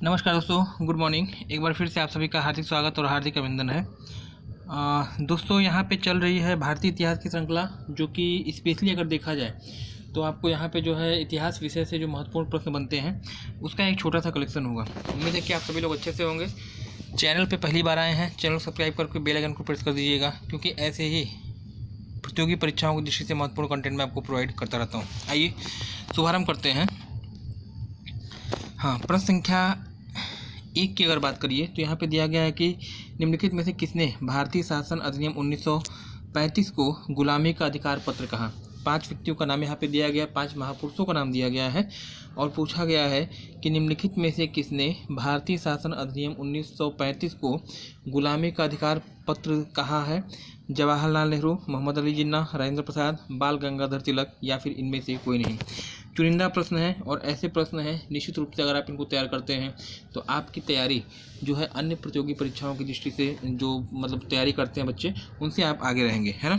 नमस्कार दोस्तों, good morning. एक बार फिर से आप सभी का हार्दिक स्वागत और हार्दिक अभिनंदन है। दोस्तों, यहाँ पे चल रही है भारतीय इतिहास की श्रृंखला, जो कि स्पेशली अगर देखा जाए तो आपको यहाँ पे जो है इतिहास विषय से जो महत्वपूर्ण प्रश्न बनते हैं उसका एक छोटा सा कलेक्शन होगा। उम्मीद है कि आप सभी लोग अच्छे से होंगे। चैनल पे पहली बार आए हैं, चैनल सब्सक्राइब करके बेल आइकन को प्रेस कर दीजिएगा, क्योंकि ऐसे ही प्रतियोगी परीक्षाओं की दृष्टि से महत्वपूर्ण कंटेंट मैं आपको प्रोवाइड करता रहता हूँ। आइए शुभारम्भ करते हैं। हाँ, प्रश्न संख्या 1 की अगर बात करिए तो यहाँ पे दिया गया है कि निम्नलिखित में से किसने भारतीय शासन अधिनियम 1935 को गुलामी का अधिकार पत्र कहा। 5 व्यक्तियों का नाम यहाँ पे दिया गया, 5 महापुरुषों का नाम दिया गया है और पूछा गया है कि निम्नलिखित में से किसने भारतीय शासन अधिनियम 1935 को गुलामी का अधिकार पत्र कहा है। जवाहरलाल नेहरू, मोहम्मद अली जिन्ना, राजेंद्र प्रसाद, बाल गंगाधर तिलक या फिर इनमें से कोई नहीं। चुनिंदा प्रश्न है और ऐसे प्रश्न हैं निश्चित रूप से अगर आप इनको तैयार करते हैं तो आपकी तैयारी जो है अन्य प्रतियोगी परीक्षाओं की दृष्टि से जो तैयारी करते हैं बच्चे, उनसे आप आगे रहेंगे, है ना।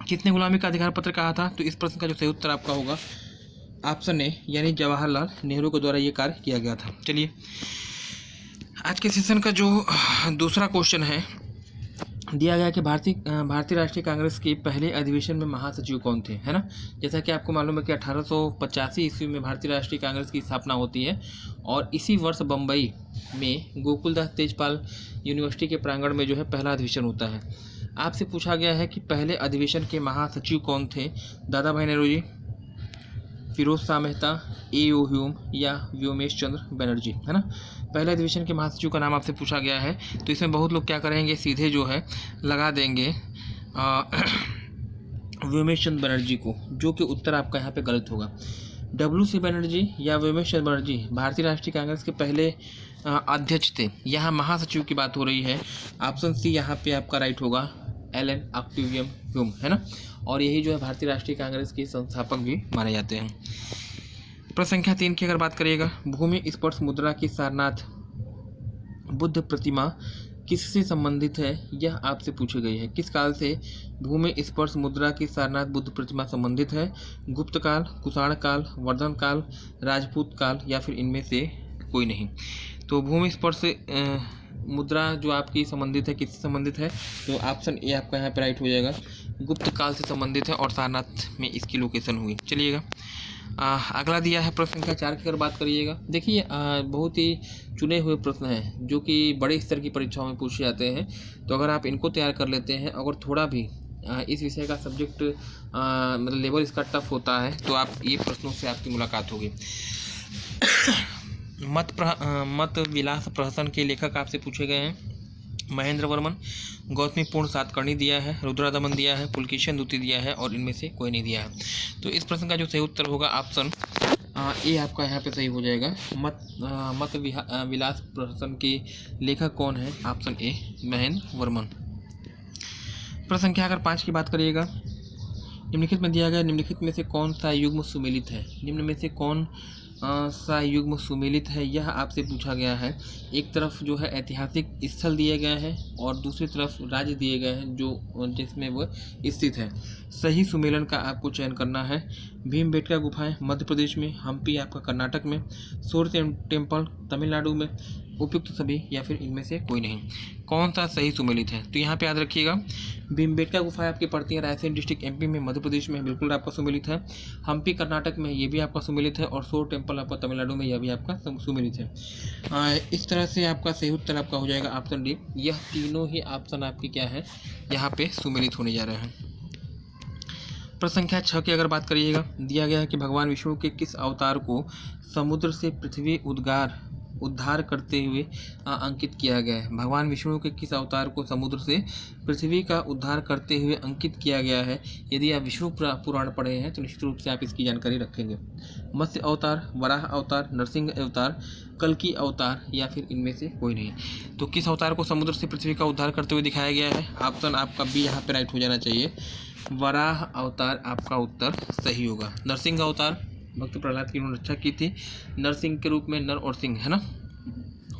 किसने गुलामी का अधिकार पत्र कहा था, तो इस प्रश्न का जो सही उत्तर आपका होगा ऑप्शन ए, यानी जवाहरलाल नेहरू के द्वारा ये कार्य किया गया था। चलिए, आज के सेशन का जो दूसरा क्वेश्चन है दिया गया कि भारतीय राष्ट्रीय कांग्रेस के पहले अधिवेशन में महासचिव कौन थे, है ना। जैसा कि आपको मालूम है कि 1885 ईस्वी में भारतीय राष्ट्रीय कांग्रेस की स्थापना होती है और इसी वर्ष बम्बई में गोकुलदास तेजपाल यूनिवर्सिटी के प्रांगण में जो है पहला अधिवेशन होता है। आपसे पूछा गया है कि पहले अधिवेशन के महासचिव कौन थे। दादा भाई नौरोजी, फिरोज शाह मेहता, ए.ओ. ह्यूम या व्योमेश चंद्र बनर्जी, है ना। पहले अधिवेशन के महासचिव का नाम आपसे पूछा गया है, तो इसमें बहुत लोग क्या करेंगे, सीधे जो है लगा देंगे व्योमेश चंद्र बनर्जी को, जो कि उत्तर आपका यहाँ पे गलत होगा। डब्ल्यू.सी. बनर्जी या व्योमेश चंद्र बनर्जी भारतीय राष्ट्रीय कांग्रेस के पहले अध्यक्ष थे। यहाँ महासचिव की बात हो रही है। ऑप्शन सी यहाँ पे आपका राइट होगा, एलन ऑक्टेवियम ह्यूम, है ना। और यही जो है भारतीय राष्ट्रीय कांग्रेस के संस्थापक भी माने जाते हैं। प्रश्न संख्या 3 की अगर बात करिएगा, भूमि स्पर्श मुद्रा की सारनाथ बुद्ध प्रतिमा किससे संबंधित है, यह आपसे पूछी गई है। किस काल से भूमि स्पर्श मुद्रा की सारनाथ बुद्ध प्रतिमा संबंधित है। गुप्त काल, कुषाण काल, वर्धन काल, राजपूत काल या फिर इनमें से कोई नहीं। तो भूमि स्पर्श मुद्रा जो आपकी संबंधित है, किससे संबंधित है, तो ऑप्शन ए आपका यहाँ पे राइट हो जाएगा, गुप्त काल से संबंधित है और सारनाथ में इसकी लोकेशन हुई। चलिएगा, अगला दिया है प्रश्न संख्या 4 की अगर बात करिएगा। देखिए, बहुत ही चुने हुए प्रश्न हैं जो कि बड़े स्तर की परीक्षाओं में पूछे जाते हैं, तो अगर आप इनको तैयार कर लेते हैं, अगर थोड़ा भी इस विषय का सब्जेक्ट लेवल इसका टफ होता है, तो आप ये प्रश्नों से आपकी मुलाकात होगी। मत विलास प्रहसन के लेखक आपसे पूछे गए हैं। महेंद्र वर्मन, गौतमी पूर्ण सातकर्णी दिया है, रुद्रादमन दिया है, पुलकेशन द्वितीय दिया है और इनमें से कोई नहीं दिया है। तो इस प्रश्न का जो सही उत्तर होगा ऑप्शन ए आपका यहाँ पे सही हो जाएगा। मत विलास प्रहसन के लेखक कौन है, ऑप्शन ए महेंद्र वर्मन। प्रश्न संख्या अगर 5 की बात करिएगा, निम्नलिखित में दिया गया, निम्नलिखित में से कौन सा युग्म सुमेलित है। निम्न में से कौन सा युग्म सुमेलित है, यह आपसे पूछा गया है। एक तरफ जो है ऐतिहासिक स्थल दिए गए हैं और दूसरी तरफ राज्य दिए गए हैं जो जिसमें वह स्थित है। सही सुमेलन का आपको चयन करना है। भीमबेटका गुफाएं मध्य प्रदेश में, हम्पी आपका कर्नाटक में, सूर्य टेम्पल तमिलनाडु में, उपयुक्त सभी या फिर इनमें से कोई नहीं। कौन सा सही सुमेलित है, तो यहाँ पे याद रखिएगा, भीमबेटका गुफाएं आपकी पड़ती है रायसेन डिस्ट्रिक्ट एमपी में, मध्य प्रदेश में, बिल्कुल आपका सुमेलित है। हम्पी कर्नाटक में, ये भी आपका सुमेलित है और सूर्य टेम्पल आपका तमिलनाडु में, यह भी आपका सुमेलित है। इस तरह से आपका सही उत्तर आपका हो जाएगा ऑप्शन डी। यह तीनों ही ऑप्शन आपकी क्या है, यहाँ पे सुमेलित होने जा रहे हैं। प्रश्न संख्या 6 की अगर बात करिएगा, दिया गया है कि भगवान विष्णु के किस अवतार को समुद्र से पृथ्वी उद्धार करते हुए अंकित किया गया है। भगवान विष्णु के किस अवतार को समुद्र से पृथ्वी का उद्धार करते हुए अंकित किया गया है। यदि आप विष्णु पुराण पढ़े हैं तो निश्चित रूप से आप इसकी जानकारी रखेंगे। मत्स्य अवतार, वराह अवतार, नरसिंह अवतार, कल्कि अवतार या फिर इनमें से कोई नहीं। तो किस अवतार को समुद्र से पृथ्वी का उद्धार करते हुए दिखाया गया है, ऑप्शन आपका बी यहाँ पे राइट हो जाना चाहिए। वराह अवतार आपका उत्तर सही होगा। नरसिंह अवतार भक्त प्रहलाद की उन्होंने रक्षा की थी, नरसिंह के रूप में, नर और सिंह, है ना।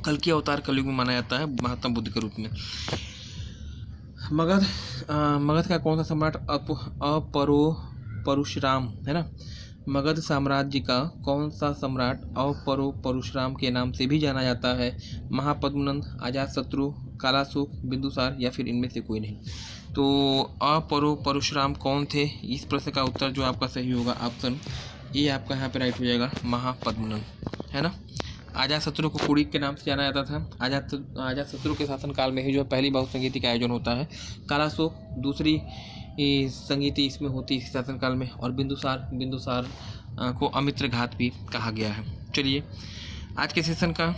कल्कि अवतार कलयुग में माना जाता है महात्मा बुद्ध के रूप में। मगध का कौन सा सम्राट परशुराम, है ना, मगध साम्राज्य का कौन सा सम्राट परशुराम के नाम से भी जाना जाता है? महापद्मनंद, अजातशत्रु, कालाशोक, बिंदुसार या फिर इनमें से कोई नहीं? तो परशुराम कौन थे? इस प्रश्न का उत्तर जो आपका सही होगा ऑप्शन ए आपका यहाँ पे राइट हो जाएगा, महापद्मनंद, है ना। अजातशत्रु को कुड़ी के नाम से जाना जाता था। अजातशत्रु के शासनकाल में ही जो पहली बहुसंगीति का आयोजन होता है। कालाशोक दूसरी संगीति इसमें होती है शासनकाल में। और बिंदुसार को अमित्र घात भी कहा गया है। चलिए आज के सेशन का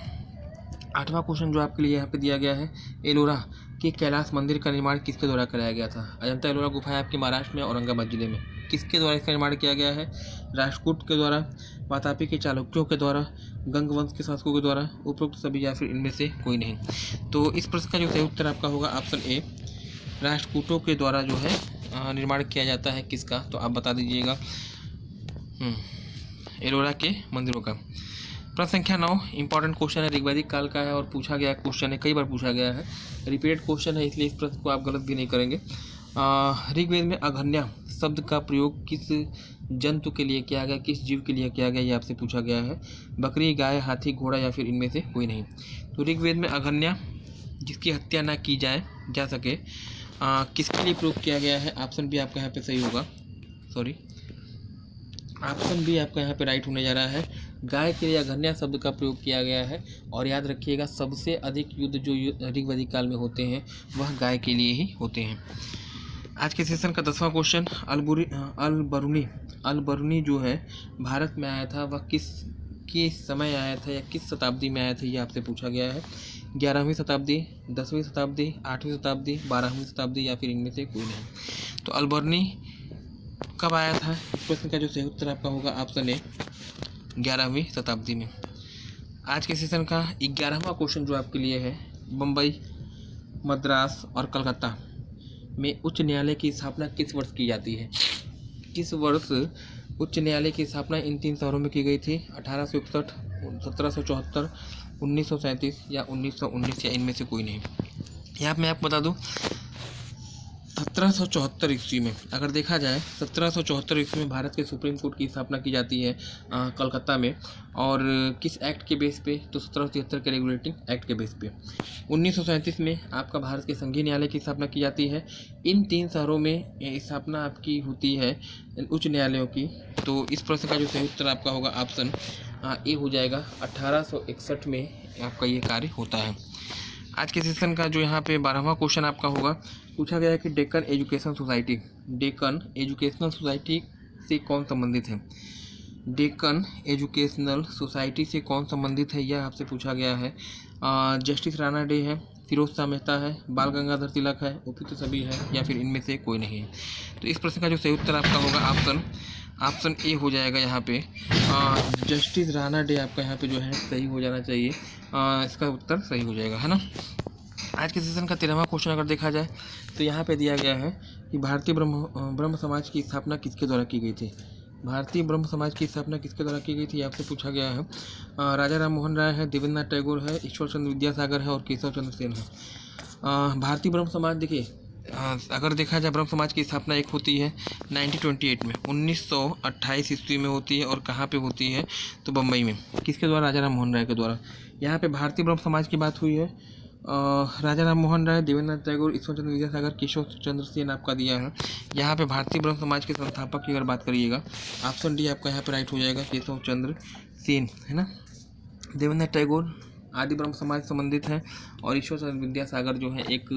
8वां क्वेश्चन जो आपके लिए यहाँ पे दिया गया है, एलोरा के कैलाश मंदिर का निर्माण किसके द्वारा कराया गया था? अजंता एलोरा गुफा है आपके महाराष्ट्र में, औरंगाबाद जिले में। किसके द्वारा इसका निर्माण किया गया है? राष्ट्रकूट के द्वारा, वातापी के चालुक्यों के द्वारा, गंग वंश के शासकों के द्वारा, उपरोक्त सभी या फिर इनमें से कोई नहीं? तो इस प्रश्न का जो सही उत्तर आपका होगा ऑप्शन ए, राष्ट्रकूटों के द्वारा जो है निर्माण किया जाता है। किसका? तो आप बता दीजिएगा। एलोरा के मंदिरों का। प्रश्न संख्या 9 इंपॉर्टेंट क्वेश्चन है, ऋग्वैदिक काल का है और पूछा गया क्वेश्चन है, कई बार पूछा गया है, रिपीटेड क्वेश्चन है, इसलिए इस प्रश्न को आप गलत भी नहीं करेंगे। ऋग्वेद में अघन्या शब्द का प्रयोग किस जंतु के लिए किया गया, किस जीव के लिए किया गया, ये आपसे पूछा गया है। बकरी, गाय, हाथी, घोड़ा या फिर इनमें से कोई नहीं? तो ऋग्वेद में अघन्या जिसकी हत्या ना की जा सके किसके लिए प्रयोग किया गया है? ऑप्शन बी आपका यहाँ पे सही होगा, सॉरी ऑप्शन बी आपका यहाँ पे राइट होने जा रहा है। गाय के लिए अघन्या शब्द का प्रयोग किया गया है। और याद रखिएगा सबसे अधिक युद्ध जो ऋग्वैदिक काल में होते हैं वह गाय के लिए ही होते हैं। आज के सेशन का 10वां क्वेश्चन, अलबरूनी जो है भारत में आया था, वह किस समय आया था या किस शताब्दी में आया था, ये आपसे पूछा गया है। 11वीं शताब्दी, 10वीं शताब्दी, 8वीं शताब्दी, 12वीं शताब्दी या फिर इनमें से कोई नहीं? तो अलबरूनी कब आया था? इस प्रश्न का जो सही उत्तर आपका होगा ऑप्शन ए, 11वीं शताब्दी में। आज के सेशन का 11वां क्वेश्चन जो आपके लिए है, बम्बई, मद्रास और कलकत्ता में उच्च न्यायालय की स्थापना किस वर्ष की जाती है? किस वर्ष उच्च न्यायालय की स्थापना इन 3 शहरों में की गई थी? 1861, 1774, 1937 या 1919 या इनमें से कोई नहीं? यहाँ मैं आपको बता दूँ 1774 ईस्वी में, अगर देखा जाए 1774 ईस्वी में भारत के सुप्रीम कोर्ट की स्थापना की जाती है कलकत्ता में। और किस एक्ट के बेस पे? तो 1773 के रेगुलेटिंग एक्ट के बेस पे। 1937 में आपका भारत के संघीय न्यायालय की स्थापना की जाती है। इन 3 शहरों में स्थापना आपकी होती है उच्च न्यायालयों की। तो इस प्रश्न का जो सही उत्तर आपका होगा ऑप्शन ए हो जाएगा, 1861 में आपका ये कार्य होता है। आज के सेशन का जो यहाँ पे 12वां क्वेश्चन आपका होगा, पूछा गया है कि डेक्कन एजुकेशन सोसाइटी से कौन संबंधित है? डेक्कन एजुकेशनल सोसाइटी से कौन संबंधित है, यह आपसे पूछा गया है। जस्टिस राणा डे है, फिरोज शाह मेहता है, बाल गंगाधर तिलक है, उपयुक्त सभी है या फिर इनमें से कोई नहीं है? तो इस प्रश्न का जो सही उत्तर आपका होगा ऑप्शन ए हो जाएगा यहाँ पे, जस्टिस राणा डे आपका यहाँ पे जो है सही हो जाना चाहिए। इसका उत्तर सही हो जाएगा, है ना। आज के सेशन का 13वां क्वेश्चन अगर देखा जाए तो यहाँ पे दिया गया है कि भारतीय ब्रह्म समाज की स्थापना किसके द्वारा की गई थी? भारतीय ब्रह्म समाज की स्थापना किसके द्वारा की गई थी आपसे पूछा गया है। राजा राम मोहन राय है, देवेंद्रनाथ टैगोर है, ईश्वर चंद्र विद्यासागर है और केशव चंद्र सेन है। भारतीय ब्रह्म समाज देखिए, अगर देखा जाए ब्रह्म समाज की स्थापना एक होती है 1928 में, 1928 ईस्वी में होती है। और कहाँ पे होती है? तो बम्बई में। किसके द्वारा? राजा राम मोहन राय के द्वारा। यहाँ पे भारतीय ब्रह्म समाज की बात हुई है। राजा राम मोहन राय, देवेंद्रनाथ टैगोर, ईश्वर चंद्र विद्यासागर, केशव चंद्र सेन आपका दिया है। यहाँ पे भारतीय ब्रह्म समाज के संस्थापक की अगर बात करिएगा, ऑप्शन डी आपका यहाँ पे राइट हो जाएगा, केशव चंद्र सेन, है ना। देवेंद्रनाथ टैगोर आदि ब्रह्म समाज संबंधित है। और ईश्वर चंद्र विद्यासागर जो है एक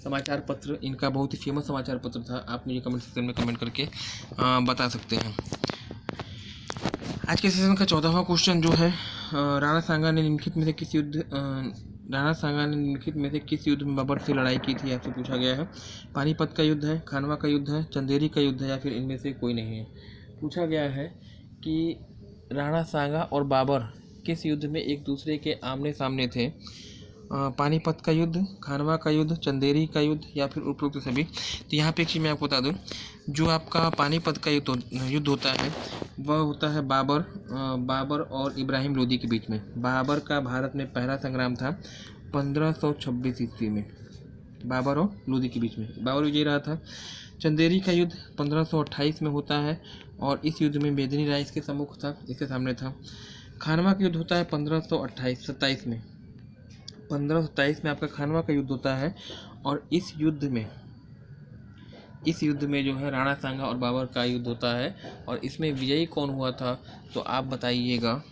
समाचार पत्र, इनका बहुत ही फेमस समाचार पत्र था। आप मुझे कमेंट सेक्शन में कमेंट करके बता सकते हैं। आज के सेशन का 14वां क्वेश्चन जो है, राणा सांगा ने निम्नलिखित में से किस युद्ध में बाबर से लड़ाई की थी आपसे पूछा गया है। पानीपत का युद्ध है, खानवा का युद्ध है, चंदेरी का युद्ध है या फिर इनमें से कोई नहीं है? पूछा गया है कि राणा सांगा और बाबर किस युद्ध में एक दूसरे के आमने सामने थे? पानीपत का युद्ध, खानवा का युद्ध, चंदेरी का युद्ध या फिर उपरोक्त सभी? तो यहाँ पे एक चीज़ मैं आपको बता दूँ, जो आपका पानीपत का युद्ध होता है वह होता है बाबर और इब्राहिम लोदी के बीच में। बाबर का भारत में पहला संग्राम था 1526 ईस्वी में, बाबर और लोदी के बीच में, बाबर विजयी रहा था। चंदेरी का युद्ध 1528 में होता है और इस युद्ध में बेदनी राय इसके सम्मुख था, इसके सामने था। खानवा का युद्ध होता है 1527 में। 1527 में आपका खानवा का युद्ध होता है और इस युद्ध में जो है राणा सांगा और बाबर का युद्ध होता है और इसमें विजयी कौन हुआ था तो आप बताइएगा,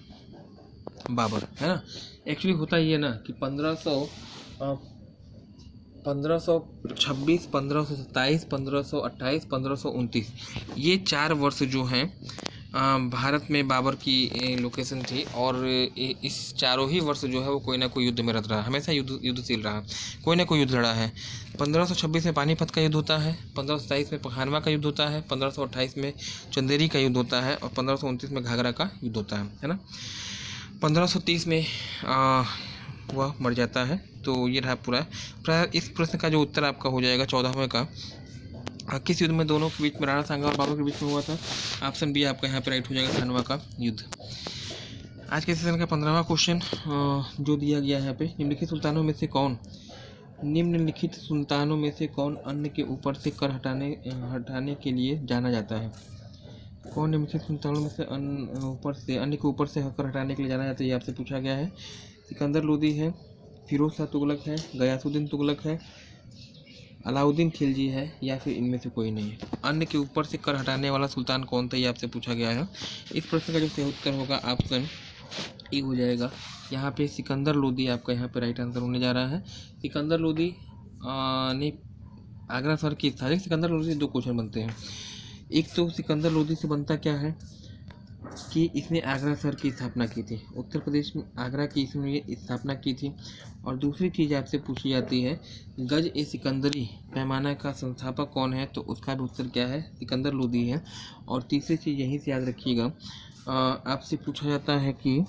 बाबर, है ना। एक्चुअली होता ये ना कि 1526, 1527, 1528, 1529 ये 4 वर्ष जो हैं भारत में बाबर की लोकेशन थी और इस चारों ही वर्ष जो है वो कोई ना कोई युद्ध में रत रहा, हमेशा युद्धशील रहा, कोई ना कोई युद्ध लड़ा है। 1526 में पानीपत का युद्ध होता है, 1527 में खानवा का युद्ध होता है, 1528 में चंदेरी का युद्ध होता है और 1529 में घाघरा का युद्ध होता है ना। 1530 में वह मर जाता है। तो ये रहा पूरा इस प्रश्न का जो उत्तर आपका हो जाएगा 14वें का, किस युद्ध में दोनों के बीच में, राणा सांगा और बाबर के बीच में हुआ था। ऑप्शन बी आपका यहाँ पे राइट हो जाएगा, खानवा का युद्ध। आज के सेशन का 15वां क्वेश्चन जो दिया गया है यहाँ पे, निम्नलिखित सुल्तानों में से कौन अन्न के ऊपर से कर हटाने के लिए जाना जाता है। कौन निम्नलिखित सुल्तानों में से अन्न के ऊपर से कर हटाने के लिए जाना जाता है, ये आपसे पूछा गया है। सिकंदर लोदी है, फिरोज शाह तुगलक है, गयासुद्दीन तुगलक है, अलाउद्दीन खिलजी है या फिर इनमें से कोई नहीं है। अन्न के ऊपर से कर हटाने वाला सुल्तान कौन था, ये आपसे पूछा गया है। इस प्रश्न का जो सही उत्तर होगा ऑप्शन ए हो जाएगा। यहाँ पे सिकंदर लोदी आपका यहाँ पे राइट आंसर होने जा रहा है। सिकंदर लोदी ने आगरा शहर की स्थापना, सिकंदर लोदी से 2 क्वेश्चन बनते हैं। एक तो सिकंदर लोदी से बनता क्या है कि इसने आगरा शहर की स्थापना की थी, उत्तर प्रदेश में आगरा की इसने स्थापना की थी। और दूसरी चीज़ आपसे पूछी जाती है गज ए सिकंदरी पैमाना का संस्थापक कौन है, तो उसका भी उत्तर क्या है, सिकंदर लोदी है। और तीसरी चीज़ यहीं से याद रखिएगा, आपसे पूछा जाता है कि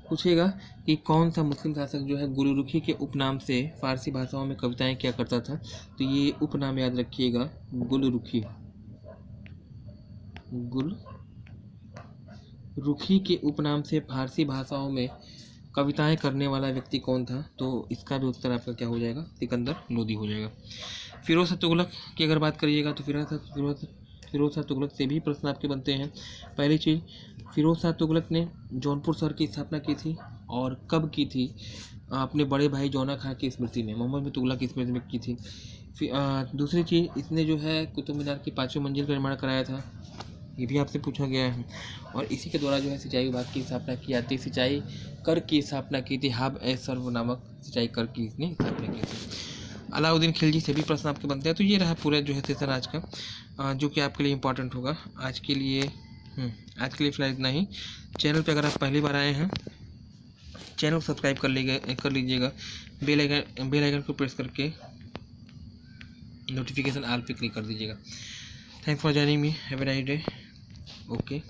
पूछेगा कि कौन सा मुस्लिम शासक जो है गुलरुखी के उपनाम से फारसी भाषाओं में कविताएं क्या करता था, तो ये उपनाम याद रखिएगा, गुलरुखी के उपनाम से फारसी भाषाओं में कविताएं करने वाला व्यक्ति कौन था, तो इसका भी उत्तर आपका क्या हो जाएगा, सिकंदर लोदी हो जाएगा। फिरोज शाह तुगलक की अगर बात करिएगा तो फिरोज शाह तुगलक से भी प्रश्न आपके बनते हैं। पहली चीज़, फिरोज शाह तुगलक ने जौनपुर शहर की स्थापना की थी और कब की थी, अपने बड़े भाई जौना खां की स्मृति में, मोहम्मद बिन तुगलक की स्मृति में की थी। दूसरी चीज़, इसने जो है कुतुब मीनार की 5वीं मंजिल का निर्माण कराया था, ये भी आपसे पूछा गया है। और इसी के द्वारा जो है सिंचाई विभाग की स्थापना की जाती, सिंचाई कर की स्थापना की थी, हाब ए सर्व नामक सिंचाई कर की इसने स्थापना की थी। अलाउद्दीन खिलजी से भी प्रश्न आपके बनते हैं। तो ये रहा पूरा जो है सेशन आज का, जो कि आपके लिए इम्पोर्टेंट होगा। आज के लिए फिलहाल इतना ही। चैनल पे अगर आप पहली बार आए हैं, चैनल को सब्सक्राइब कर लीजिएगा, बेल आइकन को प्रेस करके नोटिफिकेशन ऑल पे क्लिक कर दीजिएगा। Thanks for joining me, have a nice day. Okay.